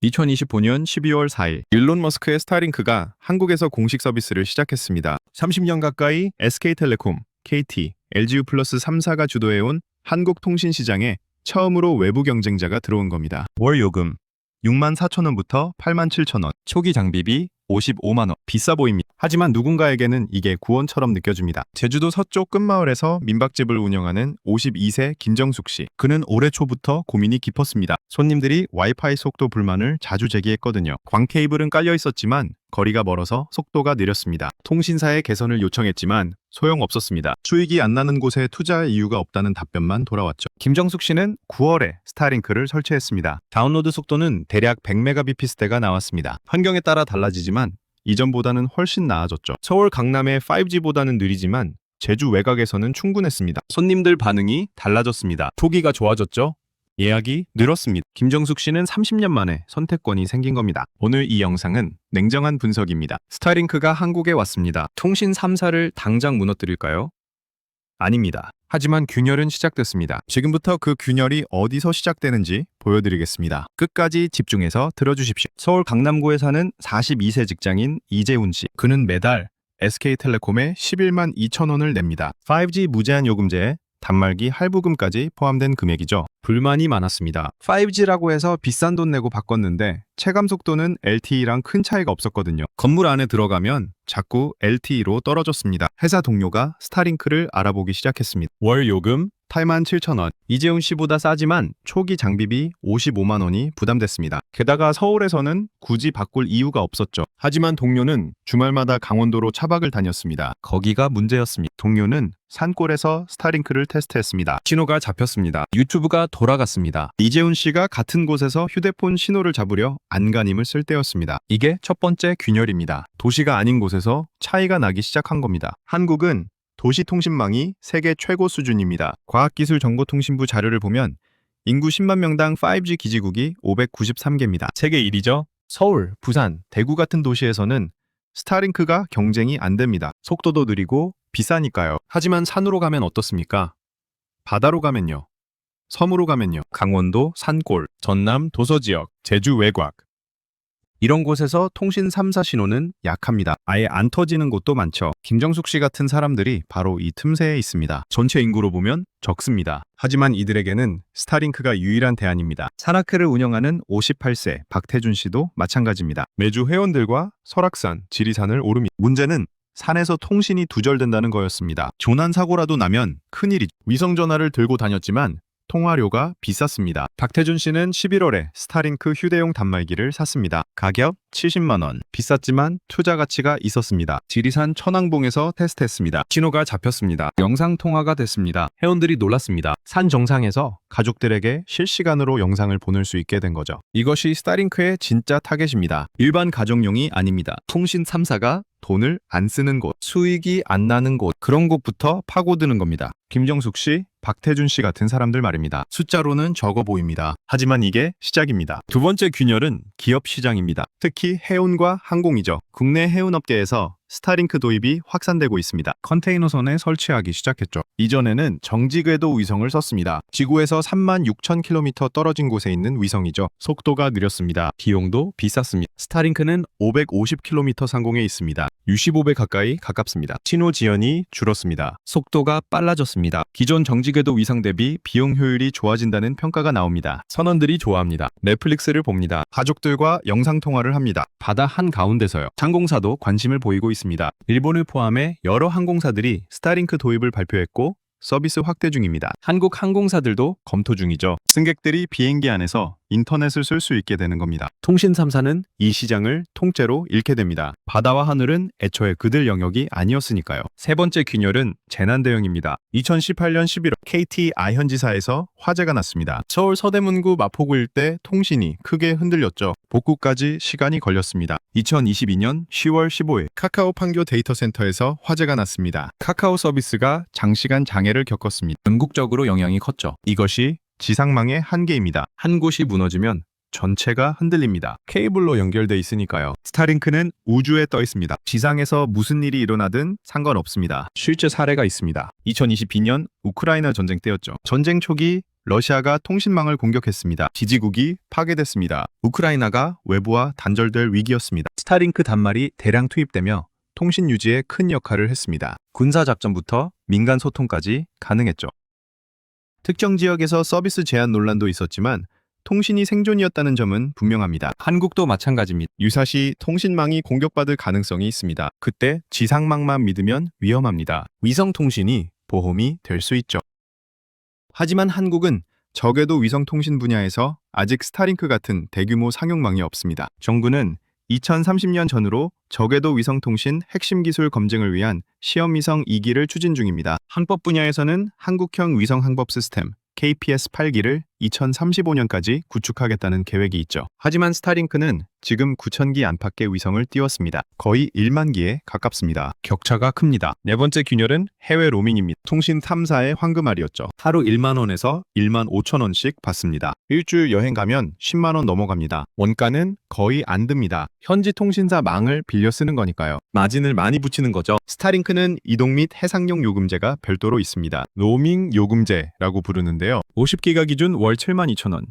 2025년 12월 4일 일론 머스크의 스타링크가 한국에서 공식 서비스를 시작했습니다. 30년 가까이 SK텔레콤, KT, LGU 플러스 3사가 주도해온 한국 통신 시장에 처음으로 외부 경쟁자가 들어온 겁니다. 월 요금 64,000원부터 87,000원, 초기 장비비 55만원. 비싸 보입니다. 하지만 누군가에게는 이게 구원처럼 느껴집니다. 제주도 서쪽 끝마을에서 민박집을 운영하는 52세 김정숙 씨. 그는 올해 초부터 고민이 깊었습니다. 손님들이 와이파이 속도 불만을 자주 제기했거든요. 광 케이블은 깔려 있었지만 거리가 멀어서 속도가 느렸습니다. 통신사에 개선을 요청했지만 소용없었습니다. 수익이 안 나는 곳에 투자할 이유가 없다는 답변만 돌아왔죠. 김정숙 씨는 9월에 스타링크를 설치했습니다. 다운로드 속도는 대략 100mbps대가 나왔습니다. 환경에 따라 달라지지만 이전보다는 훨씬 나아졌죠. 서울 강남의 5G보다는 느리지만 제주 외곽에서는 충분했습니다. 손님들 반응이 달라졌습니다. 초기가 좋아졌죠. 예약이 늘었습니다. 김정숙 씨는 30년 만에 선택권이 생긴 겁니다. 오늘 이 영상은 냉정한 분석입니다. 스타링크가 한국에 왔습니다. 통신 3사를 당장 무너뜨릴까요? 아닙니다. 하지만 균열은 시작됐습니다. 지금부터 그 균열이 어디서 시작되는지 보여드리겠습니다. 끝까지 집중해서 들어주십시오. 서울 강남구에 사는 42세 직장인 이재훈 씨. 그는 매달 SK텔레콤에 11만 2천 원을 냅니다. 5G 무제한 요금제에 단말기 할부금까지 포함된 금액이죠. 불만이 많았습니다. 5G라고 해서 비싼 돈 내고 바꿨는데 체감 속도는 LTE랑 큰 차이가 없었거든요. 건물 안에 들어가면 자꾸 LTE로 떨어졌습니다. 회사 동료가 스타링크를 알아보기 시작했습니다. 월 요금 87,000원. 이재훈 씨보다 싸지만 초기 장비비 55만 원이 부담됐습니다. 게다가 서울에서는 굳이 바꿀 이유가 없었죠. 하지만 동료는 주말마다 강원도로 차박을 다녔습니다. 거기가 문제였습니다. 동료는 산골에서 스타링크를 테스트했습니다. 신호가 잡혔습니다. 유튜브가 돌아갔습니다. 이재훈 씨가 같은 곳에서 휴대폰 신호를 잡으려 안간힘을 쓸 때였습니다. 이게 첫 번째 균열입니다. 도시가 아닌 곳에서 차이가 나기 시작한 겁니다. 한국은 도시통신망이 세계 최고 수준입니다. 과학기술정보통신부 자료를 보면 인구 10만 명당 5G 기지국이 593개입니다. 세계 1위죠. 서울, 부산, 대구 같은 도시에서는 스타링크가 경쟁이 안 됩니다. 속도도 느리고 비싸니까요. 하지만 산으로 가면 어떻습니까? 바다로 가면요. 섬으로 가면요. 강원도 산골, 전남 도서지역, 제주 외곽. 이런 곳에서 통신 3사 신호는 약합니다. 아예 안 터지는 곳도 많죠. 김정숙 씨 같은 사람들이 바로 이 틈새에 있습니다. 전체 인구로 보면 적습니다. 하지만 이들에게는 스타링크가 유일한 대안입니다. 산악회를 운영하는 58세 박태준 씨도 마찬가지입니다. 매주 회원들과 설악산, 지리산을 오릅니다. 문제는 산에서 통신이 두절된다는 거였습니다. 조난사고라도 나면 큰일이죠. 위성전화를 들고 다녔지만 통화료가 비쌌습니다. 박태준 씨는 11월에 스타링크 휴대용 단말기를 샀습니다. 가격 70만 원. 비쌌지만 투자 가치가 있었습니다. 지리산 천왕봉에서 테스트했습니다. 신호가 잡혔습니다. 영상 통화가 됐습니다. 회원들이 놀랐습니다. 산 정상에서 가족들에게 실시간으로 영상을 보낼 수 있게 된 거죠. 이것이 스타링크의 진짜 타겟입니다. 일반 가정용이 아닙니다. 통신 3사가 돈을 안 쓰는 곳, 수익이 안 나는 곳, 그런 곳부터 파고드는 겁니다. 김정숙 씨, 박태준 씨 같은 사람들 말입니다. 숫자로는 적어 보입니다. 하지만 이게 시작입니다. 두 번째 균열은 기업 시장입니다. 특히 해운과 항공이죠. 국내 해운업계에서 스타링크 도입이 확산되고 있습니다. 컨테이너선에 설치하기 시작했죠. 이전에는 정지궤도 위성을 썼습니다. 지구에서 36,000km 떨어진 곳에 있는 위성이죠. 속도가 느렸습니다. 비용도 비쌌습니다. 스타링크는 550km 상공에 있습니다. 65배 가까이 가깝습니다. 신호 지연이 줄었습니다. 속도가 빨라졌습니다. 기존 정지궤도 위성 대비 비용 효율이 좋아진다는 평가가 나옵니다. 선원들이 좋아합니다. 넷플릭스를 봅니다. 가족들과 영상통화를 합니다. 바다 한가운데서요. 항공사도 관심을 보이고 있습니다. 일본을 포함해 여러 항공사들이 스타링크 도입을 발표했고 서비스 확대 중입니다. 한국 항공사들도 검토 중이죠. 승객들이 비행기 안에서 인터넷을 쓸 수 있게 되는 겁니다. 통신 3사는 이 시장을 통째로 잃게 됩니다. 바다와 하늘은 애초에 그들 영역이 아니었으니까요. 세 번째 균열은 재난 대응입니다. 2018년 11월 KT 아현지사에서 화재가 났습니다. 서울 서대문구 마포구 일대 통신이 크게 흔들렸죠. 복구까지 시간이 걸렸습니다. 2022년 10월 15일 카카오 판교 데이터센터에서 화재가 났습니다. 카카오 서비스가 장시간 장애를 겪었습니다. 전국적으로 영향이 컸죠. 이것이 지상망의 한계입니다. 한 곳이 무너지면 전체가 흔들립니다. 케이블로 연결돼 있으니까요. 스타링크는 우주에 떠 있습니다. 지상에서 무슨 일이 일어나든 상관없습니다. 실제 사례가 있습니다. 2022년 우크라이나 전쟁 때였죠. 전쟁 초기 러시아가 통신망을 공격했습니다. 지지국이 파괴됐습니다. 우크라이나가 외부와 단절될 위기였습니다. 스타링크 단말이 대량 투입되며 통신 유지에 큰 역할을 했습니다. 군사작전부터 민간 소통까지 가능했죠. 특정 지역에서 서비스 제한 논란도 있었지만 통신이 생존이었다는 점은 분명합니다. 한국도 마찬가지입니다. 유사시 통신망이 공격받을 가능성이 있습니다. 그때 지상망만 믿으면 위험합니다. 위성통신이 보험이 될 수 있죠. 하지만 한국은 저궤도 위성통신 분야에서 아직 스타링크 같은 대규모 상용망이 없습니다. 정부는 2030년 전후로 저궤도 위성통신 핵심 기술 검증을 위한 시험위성 2기를 추진 중입니다. 항법 분야에서는 한국형 위성 항법 시스템 KPS 8기를 2035년까지 구축하겠다는 계획이 있죠. 하지만 스타링크는 지금 9,000기 안팎의 위성을 띄웠습니다. 거의 1만 기에 가깝습니다. 격차가 큽니다. 네 번째 균열은 해외 로밍입니다. 통신 3사의 황금알이었죠. 하루 1만 원에서 1만 5천 원씩 받습니다. 일주일 여행 가면 10만 원 넘어갑니다. 원가는 거의 안 듭니다. 현지 통신사 망을 빌려 쓰는 거니까요. 마진을 많이 붙이는 거죠. 스타링크는 이동 및 해상용 요금제가 별도로 있습니다. 로밍 요금제라고 부르는데요. 50기가 기준 월 72,000원.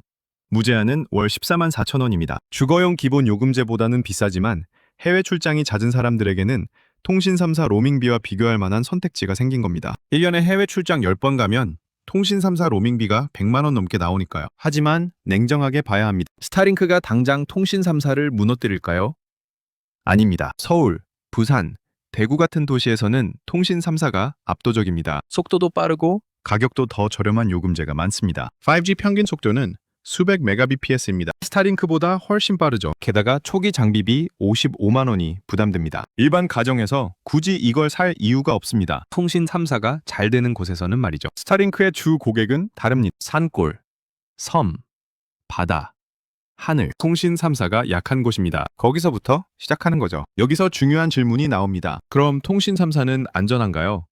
무제한은 월 14만 4천 원입니다. 주거용 기본 요금제보다는 비싸지만 해외 출장이 잦은 사람들에게는 통신 3사 로밍비와 비교할 만한 선택지가 생긴 겁니다. 1년에 해외 출장 10번 가면 통신 3사 로밍비가 100만 원 넘게 나오니까요. 하지만 냉정하게 봐야 합니다. 스타링크가 당장 통신 3사를 무너뜨릴까요? 아닙니다. 서울, 부산, 대구 같은 도시에서는 통신 3사가 압도적입니다. 속도도 빠르고 가격도 더 저렴한 요금제가 많습니다. 5G 평균 속도는 수백 메가bps입니다. 스타링크보다 훨씬 빠르죠. 게다가 초기 장비비 55만 원이 부담됩니다. 일반 가정에서 굳이 이걸 살 이유가 없습니다. 통신 3사가 잘 되는 곳에서는 말이죠. 스타링크의 주 고객은 다릅니다. 산골, 섬, 바다, 하늘, 통신 3사가 약한 곳입니다. 거기서부터 시작하는 거죠. 여기서 중요한 질문이 나옵니다. 그럼 통신 3사는 안전한가요?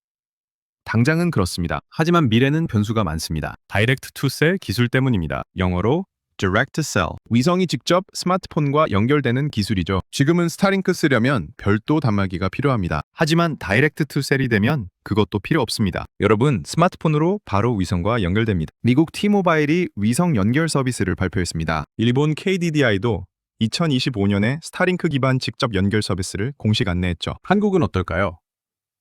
당장은 그렇습니다. 하지만 미래는 변수가 많습니다. 다이렉트 투 셀 기술 때문입니다. 영어로 Direct to Cell. 위성이 직접 스마트폰과 연결되는 기술이죠. 지금은 스타링크 쓰려면 별도 단말기가 필요합니다. 하지만 다이렉트 투 셀이 되면 그것도 필요 없습니다. 여러분, 스마트폰으로 바로 위성과 연결됩니다. 미국 T-모바일이 위성 연결 서비스를 발표했습니다. 일본 KDDI도 2025년에 스타링크 기반 직접 연결 서비스를 공식 안내했죠. 한국은 어떨까요?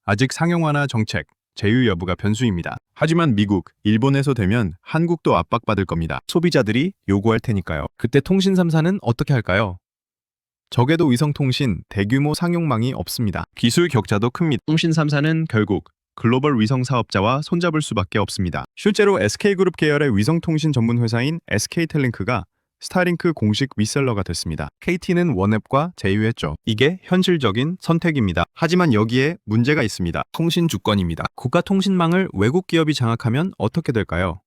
아직 상용화나 정책, 제휴 여부가 변수입니다. 하지만 미국, 일본에서 되면 한국도 압박받을 겁니다. 소비자들이 요구할 테니까요. 그때 통신 3사는 어떻게 할까요? 저궤도 위성통신 대규모 상용망이 없습니다. 기술 격차도 큽니다. 통신 3사는 결국 글로벌 위성 사업자와 손잡을 수밖에 없습니다. 실제로 SK그룹 계열의 위성통신 전문 회사인 SK텔링크가 스타링크 공식 리셀러가 됐습니다. KT는 원앱과 제휴했죠. 이게 현실적인 선택입니다. 하지만 여기에 문제가 있습니다. 통신 주권입니다. 국가 통신망을 외국 기업이 장악하면 어떻게 될까요?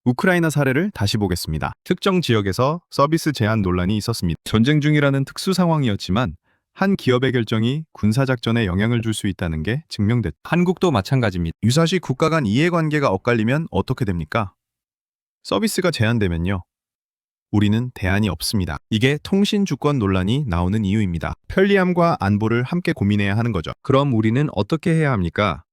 우크라이나 사례를 다시 보겠습니다. 특정 지역에서 서비스 제한 논란이 있었습니다. 전쟁 중이라는 특수 상황이었지만 한 기업의 결정이 군사작전에 영향을 줄 수 있다는 게 증명됐죠. 한국도 마찬가지입니다. 유사시 국가 간 이해관계가 엇갈리면 어떻게 됩니까? 서비스가 제한되면요. 우리는 대안이 없습니다. 이게 통신 주권 논란이 나오는 이유입니다. 편리함과 안보를 함께 고민해야 하는 거죠. 그럼 우리는 어떻게 해야 합니까?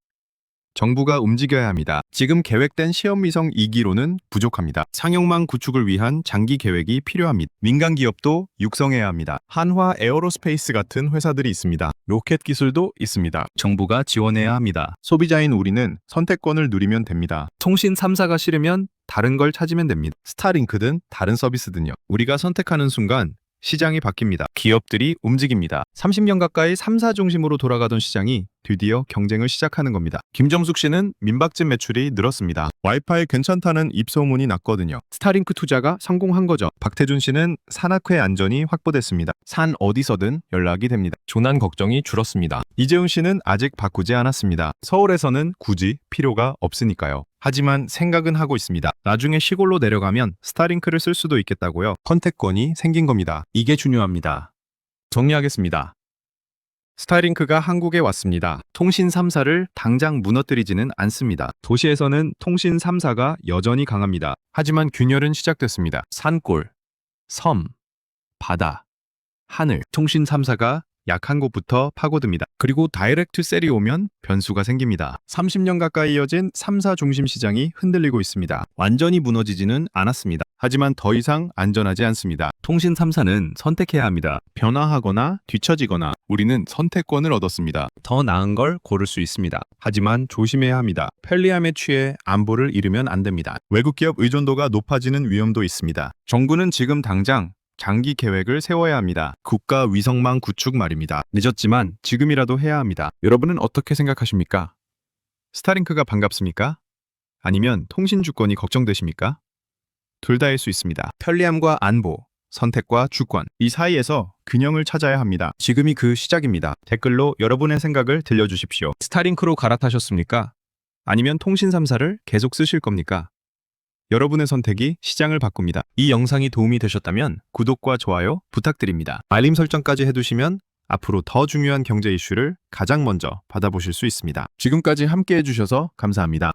정부가 움직여야 합니다. 지금 계획된 시험위성 2기로는 부족합니다. 상용망 구축을 위한 장기 계획이 필요합니다. 민간 기업도 육성해야 합니다. 한화 에어로스페이스 같은 회사들이 있습니다. 로켓 기술도 있습니다. 정부가 지원해야 합니다. 소비자인 우리는 선택권을 누리면 됩니다. 통신 3사가 싫으면 다른 걸 찾으면 됩니다. 스타링크든 다른 서비스든요. 우리가 선택하는 순간 시장이 바뀝니다. 기업들이 움직입니다. 30년 가까이 3사 중심으로 돌아가던 시장이 드디어 경쟁을 시작하는 겁니다. 김정숙 씨는 민박집 매출이 늘었습니다. 와이파이 괜찮다는 입소문이 났거든요. 스타링크 투자가 성공한 거죠. 박태준 씨는 산악회 안전이 확보됐습니다. 산 어디서든 연락이 됩니다. 조난 걱정이 줄었습니다. 이재훈 씨는 아직 바꾸지 않았습니다. 서울에서는 굳이 필요가 없으니까요. 하지만 생각은 하고 있습니다. 나중에 시골로 내려가면 스타링크를 쓸 수도 있겠다고요. 선택권이 생긴 겁니다. 이게 중요합니다. 정리하겠습니다. 스타링크가 한국에 왔습니다. 통신 3사를 당장 무너뜨리지는 않습니다. 도시에서는 통신 3사가 여전히 강합니다. 하지만 균열은 시작됐습니다. 산골, 섬, 바다, 하늘, 통신 3사가 약한 곳부터 파고듭니다. 그리고 다이렉트 셀이 오면 변수가 생깁니다. 30년 가까이 이어진 3사 중심 시장이 흔들리고 있습니다. 완전히 무너지지는 않았습니다. 하지만 더 이상 안전하지 않습니다. 통신 3사는 선택해야 합니다. 변화하거나 뒤처지거나 우리는 선택권을 얻었습니다. 더 나은 걸 고를 수 있습니다. 하지만 조심해야 합니다. 편리함에 취해 안보를 잃으면 안 됩니다. 외국 기업 의존도가 높아지는 위험도 있습니다. 정부는 지금 당장 장기 계획을 세워야 합니다. 국가 위성망 구축 말입니다. 늦었지만 지금이라도 해야 합니다. 여러분은 어떻게 생각하십니까? 스타링크가 반갑습니까? 아니면 통신 주권이 걱정되십니까? 둘 다일 수 있습니다. 편리함과 안보, 선택과 주권, 이 사이에서 균형을 찾아야 합니다. 지금이 그 시작입니다. 댓글로 여러분의 생각을 들려주십시오. 스타링크로 갈아타셨습니까? 아니면 통신 3사를 계속 쓰실 겁니까? 여러분의 선택이 시장을 바꿉니다. 이 영상이 도움이 되셨다면 구독과 좋아요 부탁드립니다. 알림 설정까지 해두시면 앞으로 더 중요한 경제 이슈를 가장 먼저 받아보실 수 있습니다. 지금까지 함께 해주셔서 감사합니다.